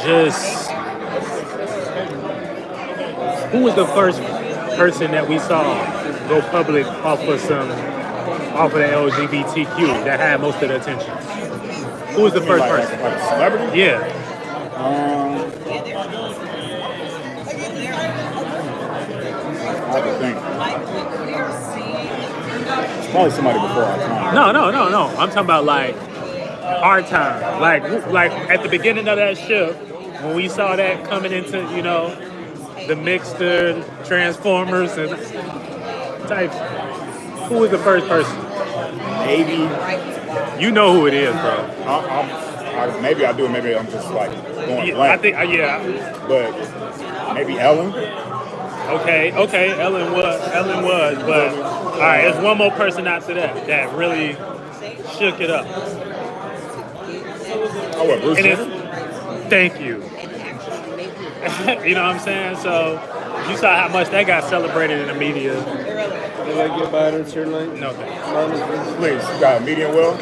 just who was the first person that we saw go public off of the LGBTQ that had most of the attention? Who was the first person? Like a celebrity? Yeah. I have to think. It's probably somebody before our time. No. I'm talking about like our time. Like at the beginning of that shift, when we saw that coming into, the mixture, Transformers and types. Who was the first person? Maybe. You know who it is, bro. Maybe I do, and maybe I'm just like going blank. I think, yeah. But maybe Ellen. Okay, Ellen was, but all right, there's one more person after that really shook it up. Oh, what, Bruce Jenner? Thank you. You know what I'm saying? So you saw how much that got celebrated in the media. Did I get by this here, like? No thanks. Please, you got a medium well?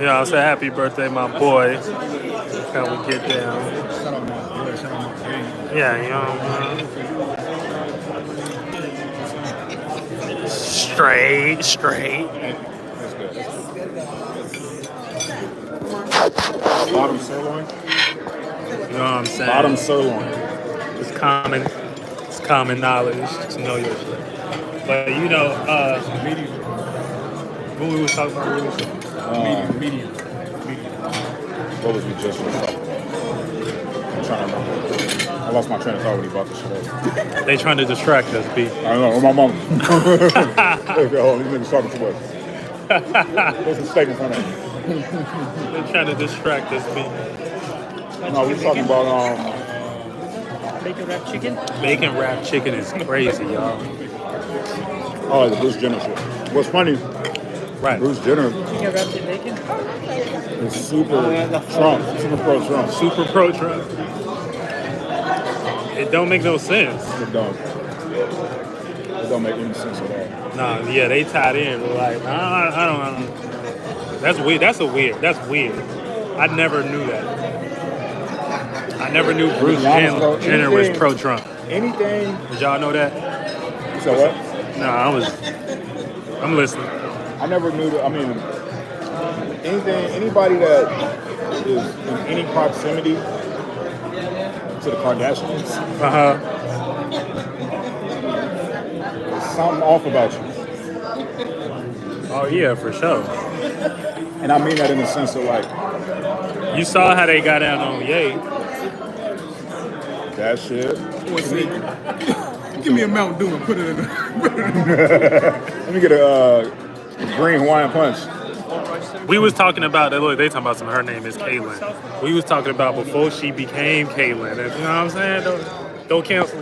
I said happy birthday, my boy. Can we get down? Yeah, straight. Bottom sirloin? You know what I'm saying? Bottom sirloin. It's common knowledge to know your shit. But when we was talking about medium. What was we just talking about? I'm trying to remember. I lost my train of thought when he brought the shit up. They trying to distract us, B. I know, my mom. Oh, these niggas talking too much. There's a steak in front of me. They're trying to distract us, B. No, we're talking about Bacon wrapped chicken? Bacon wrapped chicken is crazy, y'all. oh, the Bruce Jenner shit. What's funny? Right. Bruce Jenner Chicken wrapped in bacon? is super Trump, super pro Trump. Super pro Trump. It don't make no sense. It don't. It don't make any sense at all. Nah, yeah, they tied in. They're like, I don't. That's weird. That's weird. I never knew that. I never knew Bruce Jenner was pro Trump. Anything. Did y'all know that? So what? No, I'm listening. I never knew that. I mean, anybody that is in any proximity to the Kardashians, something off about you. Oh yeah, for sure. And I mean that in the sense of like, You saw how they got down on Ye. that shit. Give me a Mountain Dew and put it in the... Let me get a green Hawaiian punch. We was talking about that. Look, they talking about some. Her name is Caitlyn. We was talking about before she became Caitlyn. You know what I'm saying? Don't cancel.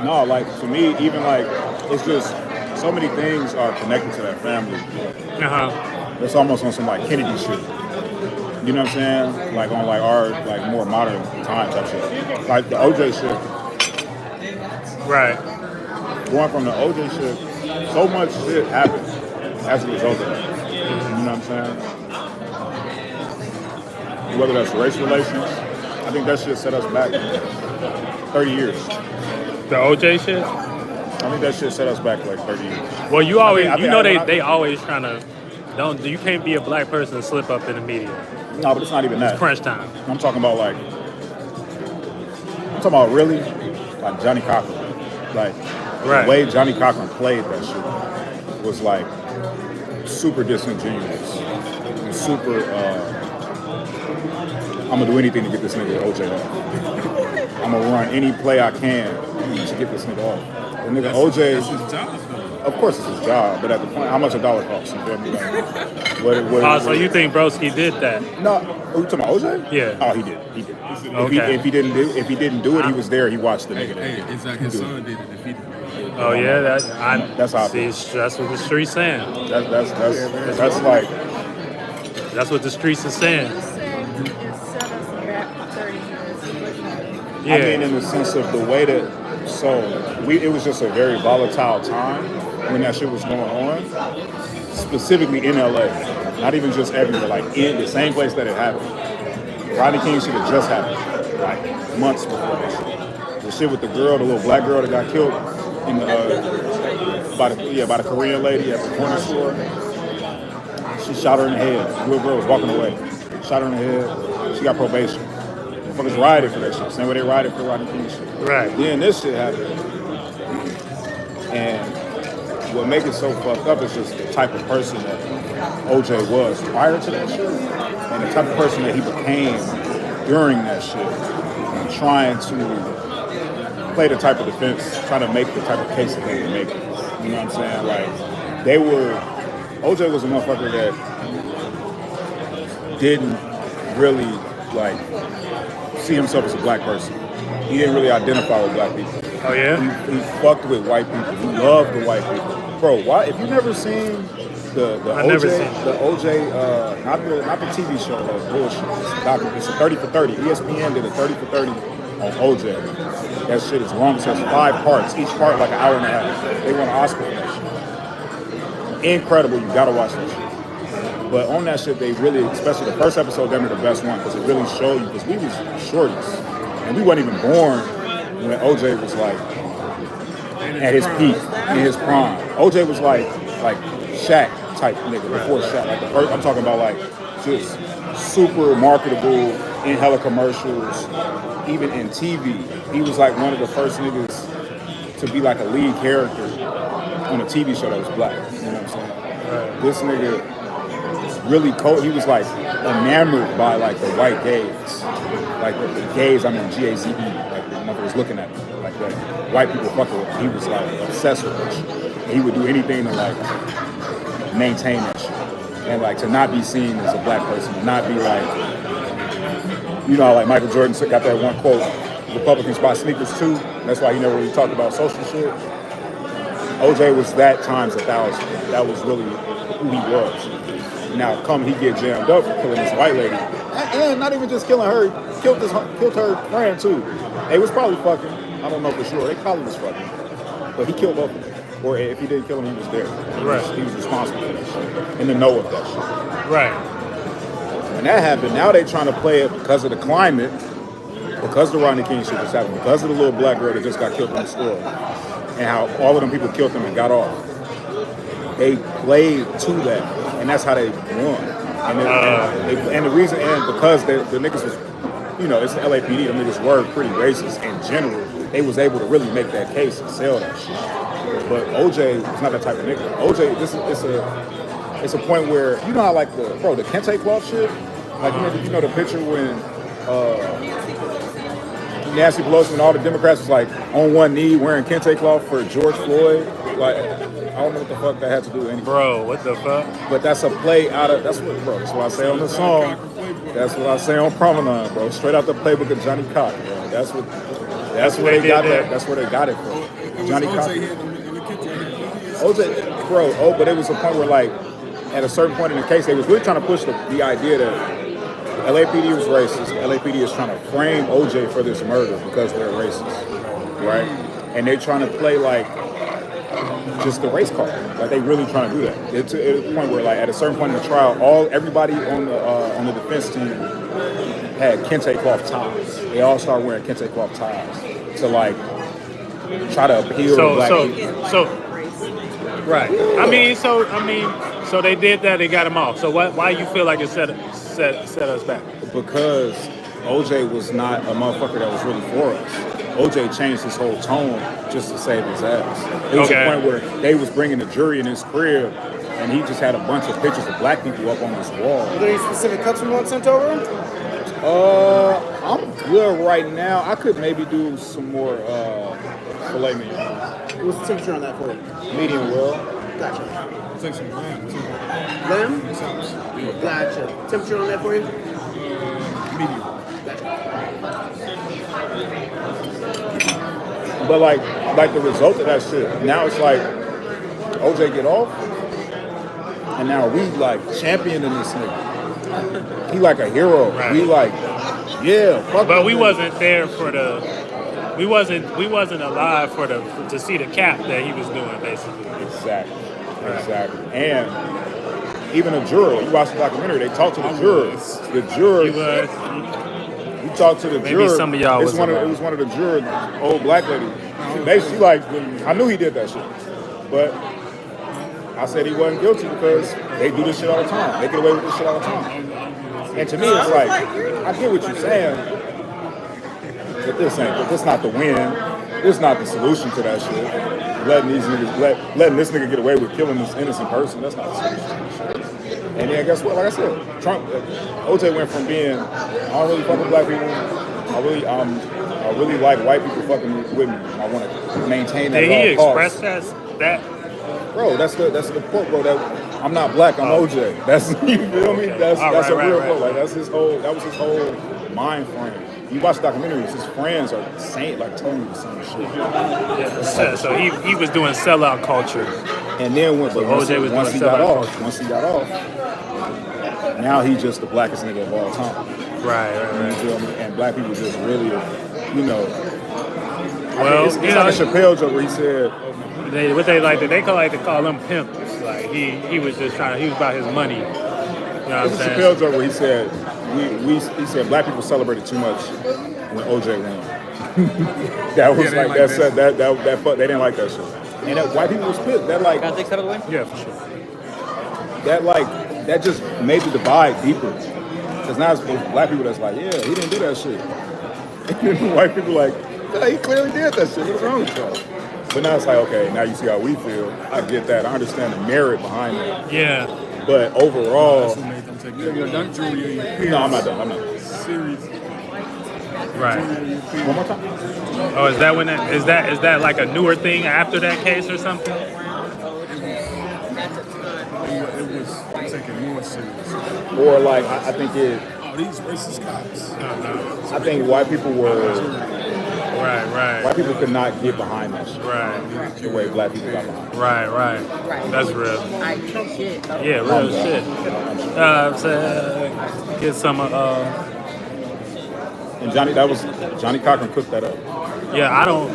No, like for me, even like it's just so many things are connected to that family. It's almost on some like Kennedy shit. You know what I'm saying? Like on like our like more modern time type shit. Like the OJ shit. Right. Going from the OJ shit, so much shit happened as a result of that. You know what I'm saying? Whether that's race relations, I think that shit set us back 30 years. The OJ shit? I think that shit set us back like 30 years. Well, you always, I they always trying to, you can't be a black person and slip up in the media. No, but it's not even that. It's crunch time. I'm talking about really, like Johnny Cochran. Like, Right. The way Johnny Cochran played that shit was like super disingenuous and super, I'm gonna do anything to get this nigga OJ off. I'm gonna run any play I can to get this nigga off. The nigga OJ, That's his job, though. of course it's his job, but at the point, how much a dollar costs? You feel me? Like, So you think Broski did that? No, are you talking about OJ? Yeah. Oh, he did. Okay. If he didn't do it, he was there. He watched the nigga. Hey, exactly. His son did it if he did. Oh yeah, That's how I see. feel. That's what the streets saying. That's like. That's what the streets are saying. Yeah. I mean, in the sense of the way that, it was just a very volatile time when that shit was going on, specifically in LA. Not even just everywhere, like in the same place that it happened. Rodney King shit had just happened, like months before that shit. The shit with the girl, the little black girl that got killed in the by the Korean lady at the corner store. She shot her in the head. The little girl was walking away. Shot her in the head. She got probation. Motherfuckers rioted for that shit. Same way they rioted for Rodney King shit. Right. Then this shit happened. And what makes it so fucked up is just the type of person that OJ was prior to that shit. And the type of person that he became during that shit. And trying to play the type of defense, trying to make the type of case that they were making. You know what I'm saying? Like, OJ was a motherfucker that didn't really, like, see himself as a black person. He didn't really identify with black people. Oh, yeah? He fucked with white people. He loved the white people. Bro, why? If you've never seen the OJ, not the TV show, that bullshit. It's a 30 for 30. ESPN did a 30 for 30 on OJ. That shit is long. It has 5 parts. Each part like an hour and a half. They won an Oscar for that shit. Incredible. You gotta watch that shit. But on that shit, they really, especially the first episode, them are the best one because it really showed you. Because we was shorties, and we wasn't even born when OJ was like at his peak, in his prime. OJ was like Shaq type nigga before Shaq. Like the first, I'm talking about like just super marketable in hella commercials, even in TV. He was like one of the first niggas to be like a lead character on a TV show that was black. You know what I'm saying? Right. This nigga was really cold. He was like enamored by like the white gays. Like the gays, I mean G-A-Z-E. Like the motherfuckers looking at me. Like that white people fucking with him. He was like obsessed with that shit. He would do anything to like maintain that shit. And like to not be seen as a black person, to not be like, you know, like Michael Jordan got that one quote, Republicans buy sneakers too. That's why he never really talked about social shit. OJ was that times 1,000. That was really who he was. Now, he get jammed up for killing this white lady, and not even just killing her, killed her friend too. They was probably fucking. I don't know for sure. They probably was fucking, but he killed both of them. Or if he didn't kill him, he was there. He was responsible for that shit, in the know of that shit. Right. When that happened, now they trying to play it because of the climate, because the Rodney King shit was happening, because of the little black girl that just got killed in the store, and how all of them people killed them and got off. They played to that, and that's how they won. And the reason, and because the niggas was, you know, it's the LAPD, the niggas were pretty racist in general, they was able to really make that case and sell that shit. But OJ is not that type of nigga. OJ, it's a point where, you know how like the kente cloth shit? Like, you know the picture when Nancy Pelosi and all the Democrats was like on one knee wearing kente cloth for George Floyd? Like, I don't know what the fuck that had to do with anything. Bro, what the fuck? But that's a play out of, that's what I say on the song. That's what I say on Promenade, bro. Straight out the playbook of Johnny Cock, bro. That's where they got that. That's where they got it from. Johnny Cock. OJ, bro. Oh, but it was a point where, like, at a certain point in the case, they was really trying to push the idea that LAPD was racist. LAPD is trying to frame OJ for this murder because they're racist, right? And they're trying to play like just the race card. Like they really trying to do that. It's a point where, like, at a certain point in the trial, everybody on the defense team had kente cloth ties. They all started wearing kente cloth ties to like try to appeal to black people. Right. I mean, so they did that. They got him off. So why you feel like it set us back? Because OJ was not a motherfucker that was really for us. OJ changed his whole tone just to save his ass. It was a point where they was bringing the jury in his crib, and he just had a bunch of pictures of black people up on his wall. Were there any specific cuts you want sent over? I'm good right now. I could maybe do some more filet mignon. What's the temperature on that for you? Medium well. Gotcha. It's like some lamb, too. Lamb? This house. Gotcha. Temperature on that for you? Medium. Gotcha. But like the result of that shit, now it's like OJ get off, and now we like championing this nigga. He like a hero. Right. We like, yeah, fuck. But we wasn't there for the. We wasn't alive to see the cap that he was doing, basically. Exactly. And even a juror. You watch the documentary, they talk to the jurors. The jurors. You talk to the Maybe juror. some of y'all it was was one of the jurors, old black lady. She like, I knew he did that shit, but I said he wasn't guilty because they do this shit all the time. They get away with this shit all the time. And to me, it's like, I get what you're saying, but this not the win. This not the solution to that shit. Letting this nigga get away with killing this innocent person, that's not the solution to this shit. And then guess what? Like I said, OJ went from being, I don't really fuck with black people. I really like white people fucking with me. I want to maintain that. Did he express that? Bro, that's the quote, bro. That I'm not black, I'm OJ. That's, you feel me? That's a real quote. Like that was his whole mind frame. You watch documentaries, his friends are saying, like, telling you the same shit. Yeah, so he was doing sellout culture. And then once he got off, now he's just the blackest nigga of all time. Right. You feel me? And black people just really, Well, it's like a Chappelle joke where he said, they call him pimps. Like he was just he was about his money. You know what I'm saying? Chappelle joke where he said, he said black people celebrated too much when OJ won. That was they didn't like that shit. And white people was pissed. That like, Can I take that away? Yeah, for sure. That just made the divide deeper. Because now it's black people that's like, yeah, he didn't do that shit. And white people like, yeah, he clearly did that shit. What's wrong with y'all? But now it's like, okay, now you see how we feel. I get that. I understand the merit behind it. Yeah. But overall, You're done, Julia. no, I'm not done. Serious. Right. One more time. Oh, is that like a newer thing after that case or something? It was taken more serious. Or like, I think it. Oh, these racist cops. I think white people were. Right. White people could not get behind that shit. Right. The way black people got behind it. Right. That's real. Shit. Yeah, real shit. So, get some. And Johnny Cochran cooked that up. Yeah, I don't.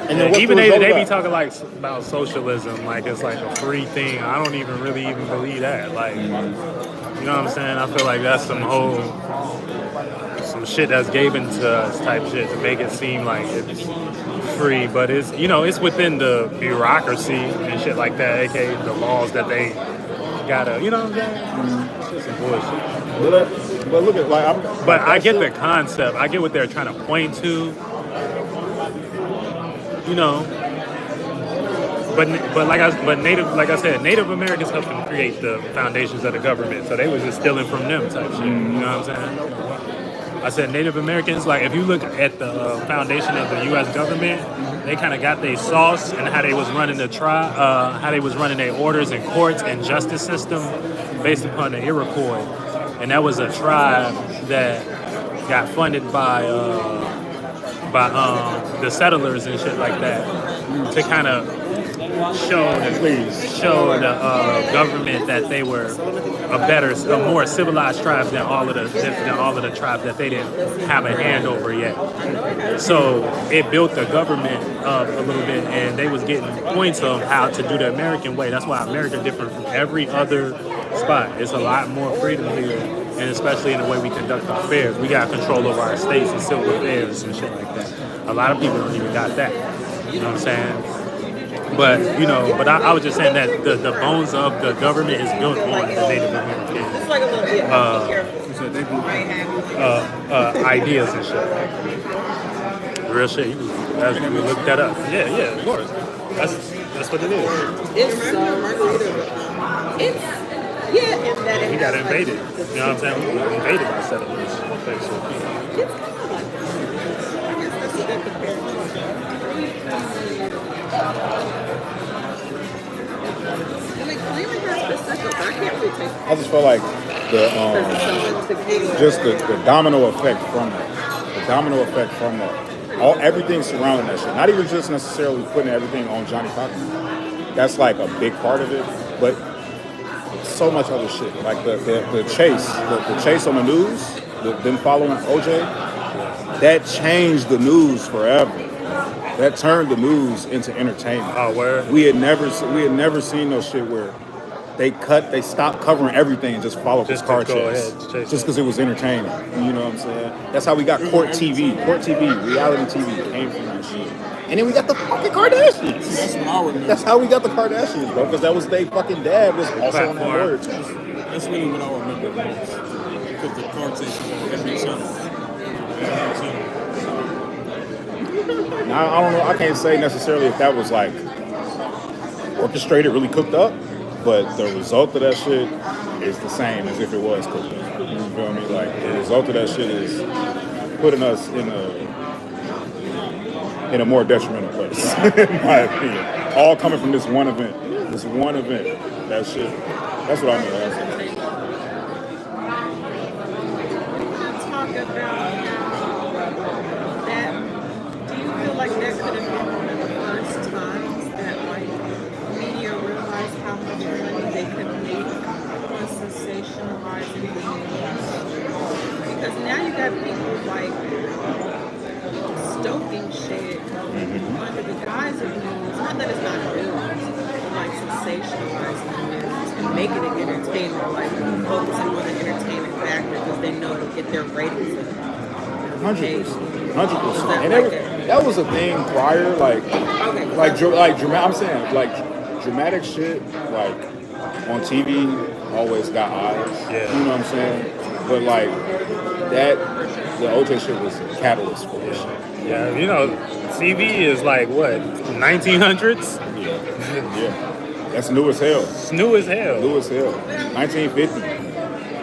And then Even they be talking like about socialism, like it's like a free thing. I don't even believe that. Like, you know what I'm saying? I feel like that's some shit that's given to us type shit to make it seem like it's free, but it's it's within the bureaucracy and shit like that, aka the laws that they gotta, you know what I'm saying? It's just some bullshit. But look at But I get the concept. I get what they're trying to point to. But Native Americans helped them create the foundations of the government, so they was just stealing from them type shit. You know what I'm saying? I said Native Americans, like if you look at the foundation of the U.S. government, they kind of got their sauce and how they was running how they was running their orders and courts and justice system based upon the Iroquois, and that was a tribe that got funded by the settlers and shit like that to kind of show the government that they were a more civilized tribe than all of the tribes that they didn't have a hand over yet. So it built the government up a little bit, and they was getting points of how to do the American way. That's why America different from every other spot. It's a lot more freedom here, and especially in the way we conduct our affairs. We got control over our states and civil affairs and shit like that. A lot of people don't even got that. You know what I'm saying? But I was just saying that the bones of the government is built on the Native American ideas and shit. Real shit. You look that up. Yeah, of course. That's what it is. It's that We got invaded. You know what I'm saying? We got invaded by settlers. It's kind of like I guess that's a good comparison. And like flavor has specific, I can't really taste it. I just feel like the domino effect from that. The domino effect from that. Everything surrounding that shit. Not even just necessarily putting everything on Johnny Cochran. That's like a big part of it. But so much other shit. Like the chase on the news, them following OJ, that changed the news forever. That turned the news into entertainment. Oh, where? We had never seen no shit where they stopped covering everything and just followed this Just car to go chase. ahead, chase Just because it was entertaining. You know what I'm saying? That's how we got court TV. Court TV, reality TV came from that shit. And then we got the fucking Kardashians. That's what I remember. That's how we got the Kardashians, bro. Because that was their fucking dad was also on that Platform. word too. That's really what I remember the most. Because the car chase was on every channel. Every channel. Now, I don't know. I can't say necessarily if that was like orchestrated, really cooked up, but the result of that shit is the same as if it was cooked up. You feel me? Like the result of that shit is putting us in a more detrimental place, in my opinion. All coming from this one event. This one event. That shit. That's what I mean. Talk about that. Do you feel like that could have been one of the first times that like media realized how much money they could make on sensationalizing the news? Because now you got people like stoking shit under the guise of news. Not that it's not news, but like sensationalizing the news and making it entertaining, like focusing on the entertainment factor because they know it'll get their ratings up. 100%. 100%. And like that was a thing prior, like dramatic. I'm saying like dramatic shit, like on TV, always got eyes. Yeah. You know what I'm saying? But like that, the OJ shit was a catalyst for this shit. Yeah, you know, TV is like what 1900s. Yeah. That's new as hell. It's new as hell. New as hell. 1950.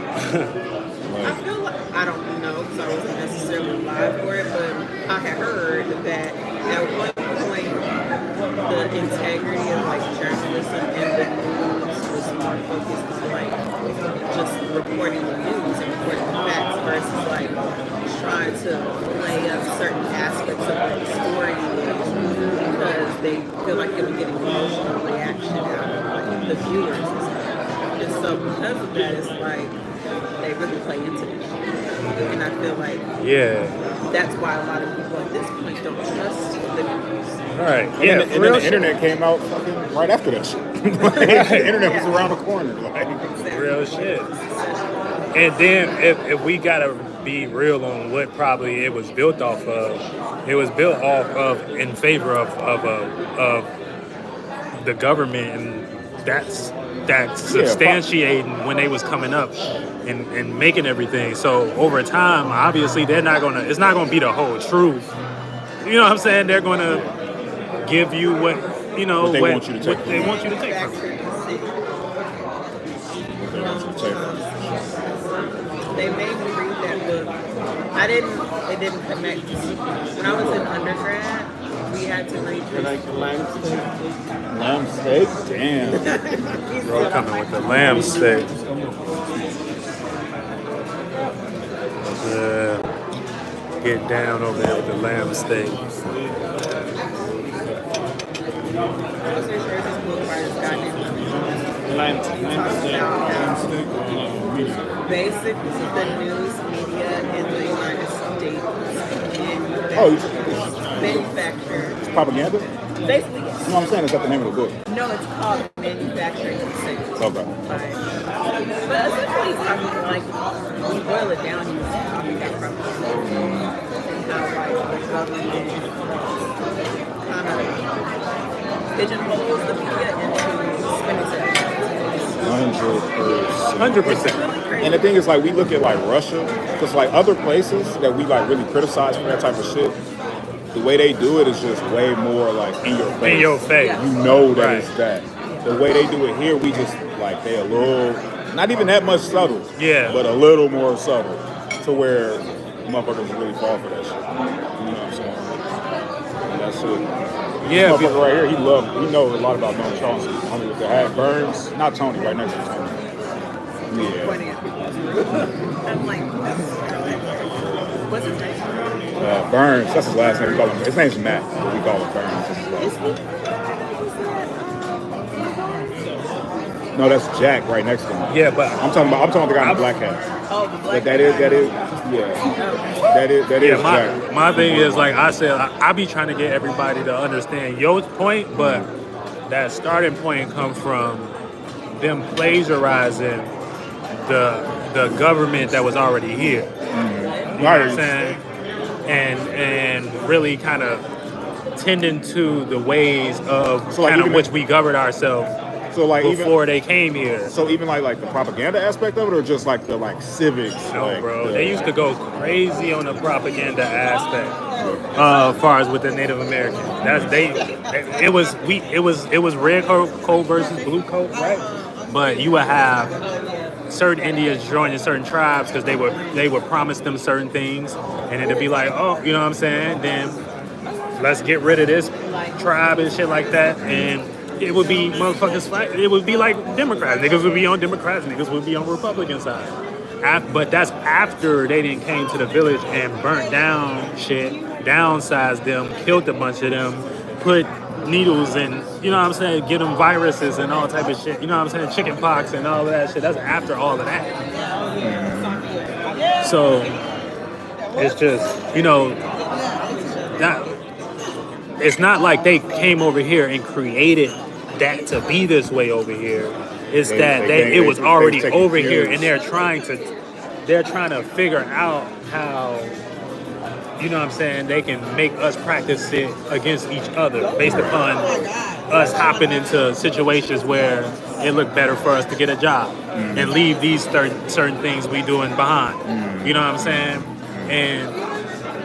I feel like, I don't know because I wasn't necessarily alive for it, but I had heard that at one point the integrity of like journalism and the news was more focused on like just reporting the news and reporting the facts versus like trying to lay up certain aspects of what the story is because they feel like they were getting emotional reaction out of like the viewers and stuff. And so because of that, it's like they really play into this shit. And I feel like that's why a lot of people at this point don't trust the news. Right. And Yeah. then the internet came out fucking right after that shit. Like, the internet was around the corner. Like, Real shit. And then if we gotta be real on what probably it was built off of, it was built off of in favor of the government, and that's substantiating when they was coming up and making everything. So over time, obviously it's not gonna be the whole truth. You know what I'm saying? They're gonna give you what they want you to take from it. They made me read that book. It didn't connect. When I was in undergrad, we had to read this. Like the lamb steak. Lamb steak? Damn. Bro coming with the lamb steak. Get down over there with the lamb steak. I was sure this book by this guy named Lamb He steak. talks about how basically the news media in the United States manufacture. It's propaganda? Basically, yes. No, I'm saying it's not the name of the book. No, it's called manufacturing consent. Okay. But essentially, I mean, like, when you boil it down, you talking about propaganda and how, like, the government kind of pigeonholes the media into spending certain 100%. And the thing is, like, we look at like Russia, because like other places that we like really criticize for that type of shit, the way they do it is just way more like in your face. In your face. You know that Right. it's that. The way they do it here, we just like they a little, not even that much subtle, but a little more subtle, to where motherfuckers really fall for that shit. You know what I'm saying? And that shit. Yeah, This motherfucker right here, he knows a lot about Noam Chomsky. Homie with the hat, Burns, not Tony, right next to Tony. Yeah. pointing at people. I'm like, what's his name? Burns, that's his last name. We call him. His name's Matt, but we call him Burns. Is he? No, that's Jack right next to him. Yeah, but I'm talking about the guy in the black hat. Oh, the black That is, yeah. That is Jack. my thing is, like I said, I be trying to get everybody to understand your point, but that starting point comes from them plagiarizing the government that was already here. You know what I'm saying? And really kind of tending to the ways of kind of which we governed ourselves before they came here. So even like the propaganda aspect of it, or just like the civics? No, bro. They used to go crazy on the propaganda aspect, as far as with the Native Americans. It was red coat versus blue coat, right? But you would have certain Indians joining certain tribes because they would promise them certain things, and it'd be like, oh, you know what I'm saying? Then let's get rid of this tribe and shit like that, and it would be motherfuckers fight. It would be like Democrats. Niggas would be on Democrats. Niggas would be on Republican side. But that's after they didn't came to the village and burnt down shit, downsized them, killed a bunch of them, put needles in, you know what I'm saying, get them viruses and all type of shit. You know what I'm saying, chicken pox and all of that shit. That's after all of that. So it's just, you know, that it's not like they came over here and created that to be this way over here. It's it was already over here, and they're trying to figure out how, you know what I'm saying, they can make us practice it against each other based upon us hopping into situations where it looked better for us to get a job and leave these certain things we doing behind. You know what I'm saying? And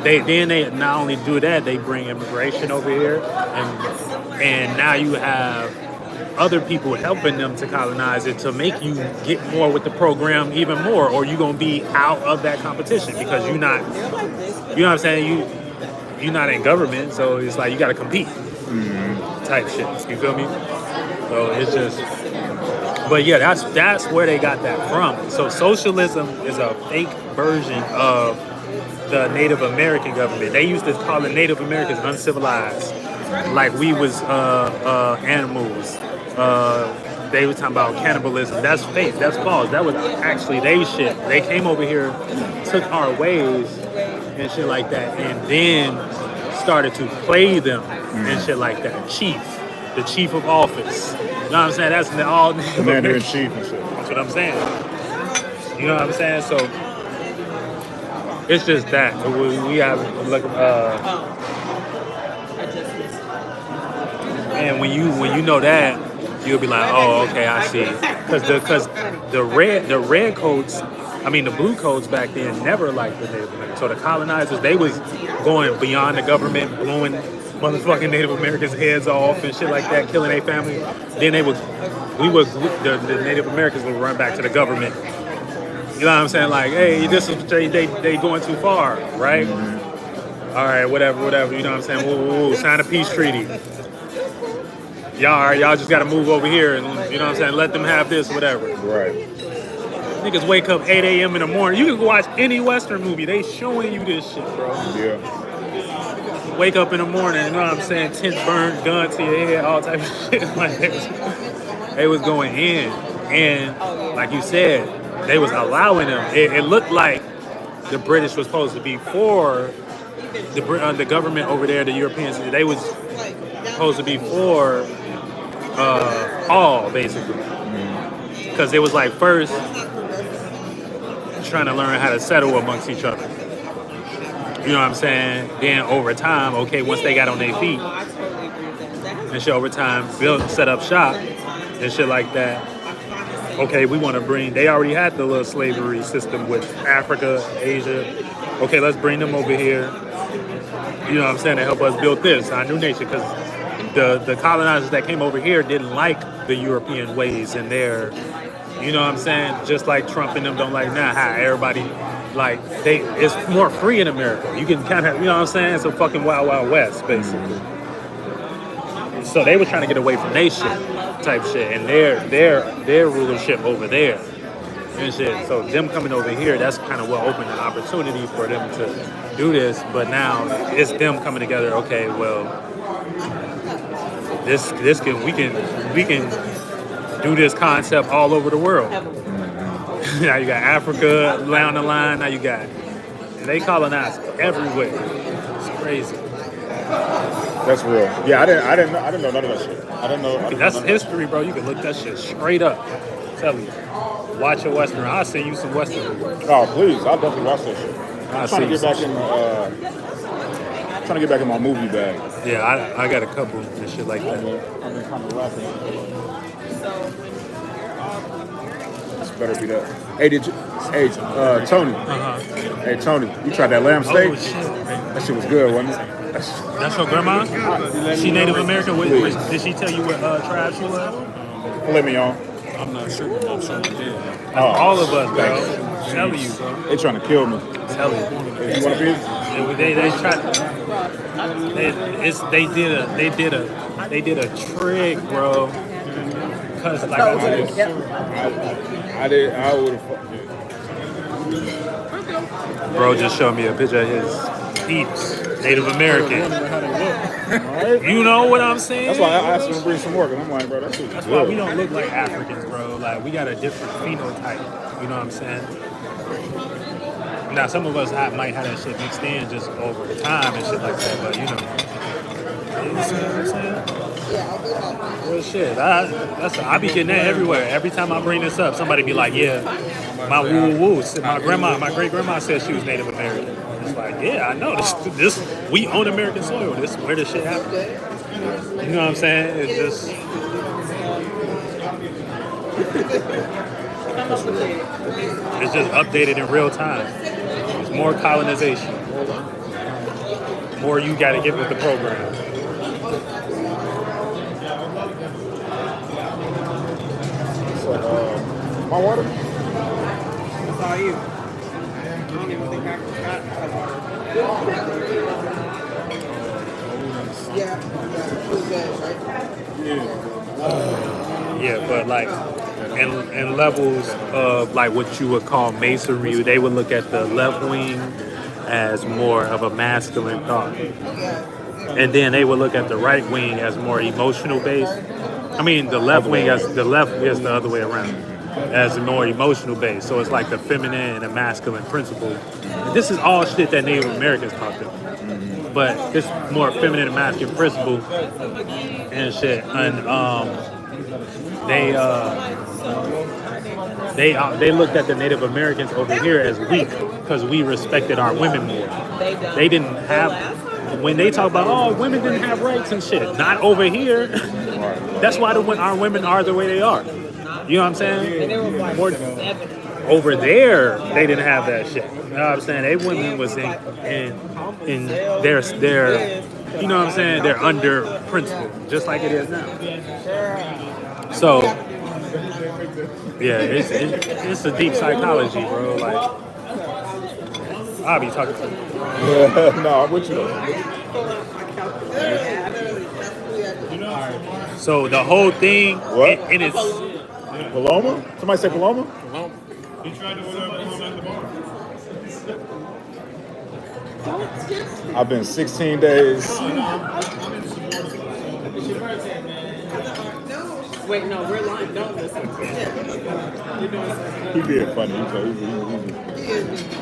they not only do that, they bring immigration over here, and now you have other people helping them to colonize it to make you get more with the program even more, or you're gonna be out of that competition because you're not, you know what I'm saying, you're not in government, so it's like you gotta compete type shit. You feel me? So it's just, but yeah, that's where they got that from. So socialism is a fake version of the Native American government. They used to call the Native Americans uncivilized, like we was animals. They were talking about cannibalism. That's fake. That's false. That was actually they shit. They came over here, took our ways and shit like that, and then started to play them and shit like that. The chief of office. You know what I'm saying? That's all Commander in chief and shit. That's what I'm saying. You know what I'm saying? So it's just that we have like and when you know that, you'll be like, oh, okay, I see. Because the red coats, I mean the blue coats back then never liked the Native Americans. So the colonizers, they was going beyond the government, blowing motherfucking Native Americans' heads off and shit like that, killing their family. Then the Native Americans would run back to the government. You know what I'm saying? Like, hey, this is they going too far, right? All right, whatever. You know what I'm saying? Woo, sign a peace treaty. Y'all just gotta move over here and, you know what I'm saying, let them have this, whatever. Right. Niggas wake up 8 a.m. in the morning. You can watch any Western movie. They showing you this shit, bro. Yeah. Wake up in the morning, you know what I'm saying, tent burned, gun to your head, all type of shit. Like, they was going in. And like you said, they was allowing them. It looked like the British was supposed to be for the government over there, the Europeans. They was supposed to be for all, basically. Because it was like first trying to learn how to settle amongst each other. You know what I'm saying? Then over time, okay, once they got on their feet and shit, over time, set up shop and shit like that. Okay, we want to they already had the little slavery system with Africa, Asia. Okay, let's bring them over here. You know what I'm saying? To help us build this, our new nation. Because the colonizers that came over here didn't like the European ways and their, you know what I'm saying? Just like Trump and them don't like how everybody, like, it's more free in America. You can kind of, you know what I'm saying? It's a fucking wild, wild west, basically. So they were trying to get away from their shit, type shit, and their rulership over there and shit. So them coming over here, that's kind of what opened the opportunity for them to do this. But now it's them coming together. Okay, well, we can do this concept all over the world. Now you got Africa down the line. Now you got, they colonize everywhere. It's crazy. That's real. Yeah, I didn't know none of that shit. I didn't know. That's none of that. history, bro. You can look that shit straight up. Tell you. Watch a Western. I'll send you some Western. Oh, please! I'll definitely watch that shit. I'll I'm trying to see get back in. Trying to get back in my movie bag. Yeah, I got a couple and shit like that. I've been kind of lacking. This better be that. Hey, Tony. Hey, Tony, you tried that lamb steak? Oh, shit. That shit was good, wasn't it? That's your grandma? She Native American? Did she tell you what tribe she was? Filet mignon. I'm not sure, but I'm sure they did. All of us, bro. Telling you, bro. They trying to kill me. Telling you. You want a piece? They tried. They did a trick, bro. Cause like I would have. bro just showed me a picture of his peeps, Native American. You know what I'm saying? That's why I asked him to bring some more, because I'm like, bro, that's why we don't look like Africans, bro. Like, we got a different phenotype. You know what I'm saying? Now, some of us might have that shit mixed in just over the time and shit like that, but you know. You see what I'm saying? Real shit. I be getting that everywhere. Every time I bring this up, somebody be like, yeah, my woo-woo. My great-grandma said she was Native American. It's like, yeah, I know. This we own American soil. This where this shit happened. You know what I'm saying? It's just... It's just updated in real time. There's more colonization. More you got to get with the program. My water? That's all you. I don't even think I got water. Yeah, but like in levels of like what you would call masonry, they would look at the left wing as more of a masculine thought. And then they would look at the right wing as more emotional based. I mean, the left is the other way around, as more emotional based. So it's like the feminine and the masculine principle. And this is all shit that Native Americans taught them. But this more feminine and masculine principle and shit. And they looked at the Native Americans over here as weak because we respected our women more. They didn't have, when they talk about, oh, women didn't have rights and shit. Not over here. That's why our women are the way they are. You know what I'm saying? Over there, they didn't have that shit. You know what I'm saying? They women was in their you know what I'm saying? They're under principle, just like it is now. So, yeah, it's a deep psychology, bro. Like, I'll be talking to you. No, I'm with you though. So the whole thing, what? In its Paloma? Somebody say Paloma? Paloma. He tried to order Paloma at the bar. I've been 16 days. Wait, no, we're lying. Don't listen. You're doing something. He did funny.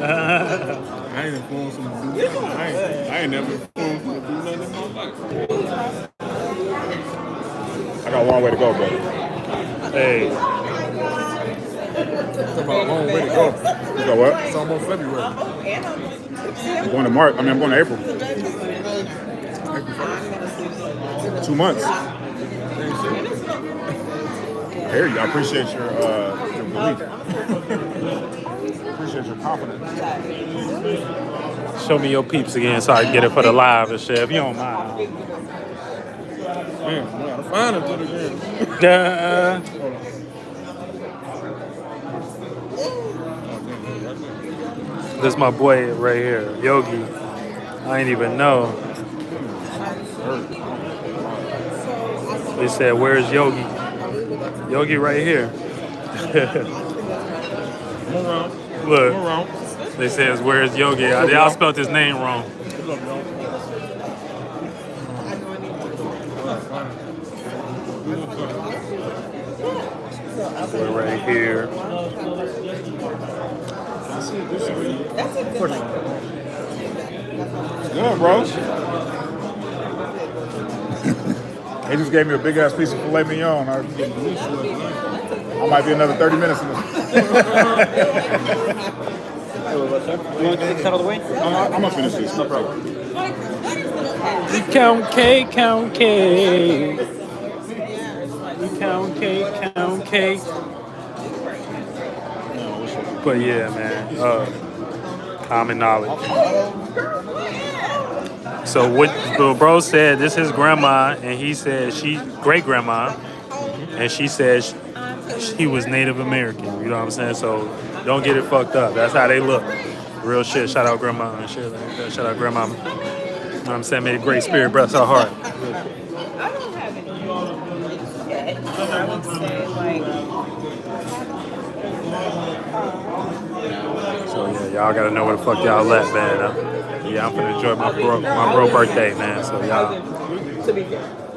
I ain't informed someone to do nothing. I ain't never informed someone to do nothing in my life. I got a long way to go, brother. hey, It's about a long way to go. You got what? It's almost February. I'm going to March. I'm going to April. 2 months. I hear you. I appreciate your belief. Appreciate your confidence. show me your peeps again so I can get it for the live and shit. If you don't mind. Man, I gotta find it again. This my boy right here, Yogi. I ain't even know. They said, "Where's Yogi?" Yogi right here. Look, they says, "Where's Yogi?" Y'all spelled his name wrong. We're right here. Good, bro. They just gave me a big ass piece of filet mignon. I might be another 30 minutes in this. You want to take this out of the way? I'm gonna finish this. No problem. Count cake, count cake. Count cake, count cake. But yeah, man. Common knowledge. So what bro said, this is grandma, and he said she great grandma, and she said she was Native American. You know what I'm saying? So don't get it fucked up. That's how they look. Real shit. Shout out grandma and shit. Shout out grandma. You know what I'm saying? May the great spirit bless her heart. I don't have any. I would say like. So yeah, y'all gotta know where the fuck y'all at, man. Yeah, I'm gonna enjoy my bro birthday, man. So y'all. To be fair.